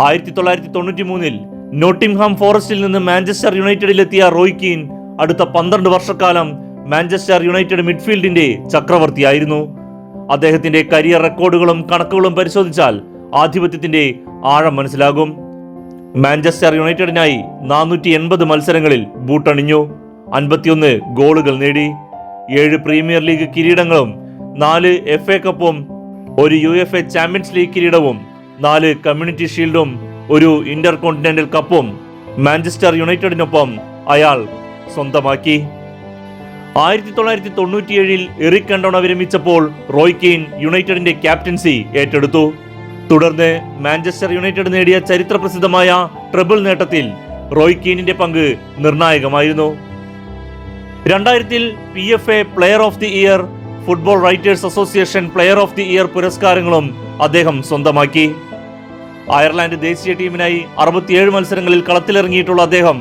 1993 Nottingham ഫോറസ്റ്റിൽ നിന്ന് Manchester യുണൈറ്റഡിലെത്തിയ Roy Keane അടുത്ത 12 വർഷക്കാലം മാഞ്ചസ്റ്റർ യുണൈറ്റഡ് മിഡ്ഫീൽഡിന്റെ ചക്രവർത്തിയായിരുന്നു. അദ്ദേഹത്തിന്റെ കരിയർ റെക്കോർഡുകളും കണക്കുകളും പരിശോധിച്ചാൽ ആധിപത്യത്തിന്റെ ആഴം മനസ്സിലാകും. മാഞ്ചസ്റ്റർ യുണൈറ്റഡിനായി 480 മത്സരങ്ങളിൽ ബൂട്ടണിഞ്ഞു, 51 ഗോളുകൾ നേടി, 7 പ്രീമിയർ ലീഗ് കിരീടങ്ങളും 4 FA കപ്പും, 1 UEFA ചാമ്പ്യൻസ് ലീഗ് കിരീടവും, 4 കമ്മ്യൂണിറ്റി ഷീൽഡും, 1 ഇന്റർ കോണ്ടിനെന്റൽ കപ്പും മാഞ്ചസ്റ്റർ യുണൈറ്റഡിനൊപ്പം അയാൾ സ്വന്തമാക്കി. 1997 എറിക് കണ്ടോണ വിരമിച്ചപ്പോൾ റോയ് കീൻ യുണൈറ്റഡിന്റെ ക്യാപ്റ്റൻസി ഏറ്റെടുത്തു. തുടർന്ന് മാഞ്ചസ്റ്റർ യുണൈറ്റഡ് നേടിയ ചരിത്രപ്രസിദ്ധമായ ട്രിപ്പിൾ നേട്ടത്തിൽ റോയ് കീനിന്റെ പങ്ക് നിർണായകമായിരുന്നു. 2000 PFA player of the year, football writers association player of the year പുരസ്കാരങ്ങളും അദ്ദേഹം സ്വന്തമാക്കി. അയർലാൻഡ് ദേശീയ ടീമിനായി 67 മത്സരങ്ങളിൽ കളത്തിലിറങ്ങിയിട്ടുള്ള അദ്ദേഹം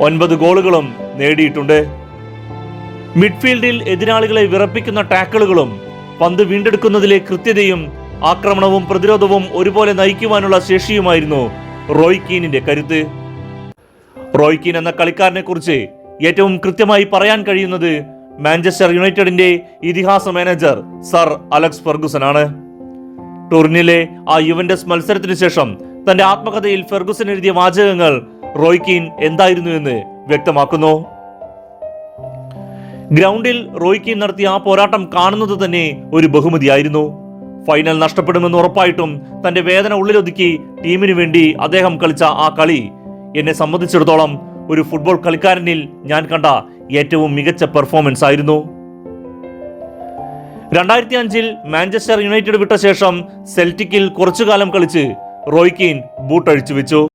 9 ഗോളുകളും നേടിയിട്ടുണ്ട്. മിഡ്ഫീൽഡിൽ എതിരാളികളെ വിറപ്പിക്കുന്ന ടാക്കിളുകളും പന്ത് വീണ്ടെടുക്കുന്നതിലെ കൃത്യതയും ആക്രമണവും പ്രതിരോധവും ഒരുപോലെ നയിക്കുവാനുള്ള ശേഷിയുമായിരുന്നു റോയ് കീനിന്റെ കരുത്ത്. റോയ് കീൻ എന്ന കളിക്കാരനെ കുറിച്ച് ഏറ്റവും കൃത്യമായി പറയാൻ കഴിയുന്നത് മാഞ്ചസ്റ്റർ യുണൈറ്റഡിന്റെ ഇതിഹാസ മാനേജർ സർ അലക്സ് ഫെർഗുസൺ ആണ്. ടൂറിനിലെ ആ യുവന്റസ് മത്സരത്തിന് ശേഷം തന്റെ ആത്മകഥയിൽ ഫെർഗുസൺ എഴുതിയ വാചകങ്ങൾ റോയ് കീൻ എന്തായിരുന്നു എന്ന് വ്യക്തമാക്കുന്നു. ഗ്രൗണ്ടിൽ റോയ് കീൻ നടത്തിയ ആ പോരാട്ടം കാണുന്നത് തന്നെ ഒരു ബഹുമതിയായിരുന്നു. ഫൈനൽ നഷ്ടപ്പെടുമെന്ന് ഉറപ്പായിട്ടും തന്റെ വേദന ഉള്ളിലൊതുക്കി ടീമിനു വേണ്ടി അദ്ദേഹം കളിച്ച ആ കളി എന്നെ സംബന്ധിച്ചിടത്തോളം ഒരു ഫുട്ബോൾ കളിക്കാരനിൽ ഞാൻ കണ്ട ഏറ്റവും മികച്ച പെർഫോമൻസ് ആയിരുന്നു. 2005 മാഞ്ചസ്റ്റർ യുണൈറ്റഡ് വിട്ട ശേഷം സെൽറ്റിക്കിൽ കുറച്ചുകാലം കളിച്ച് റോയ് കീൻ ബൂട്ടഴിച്ചു വെച്ചു.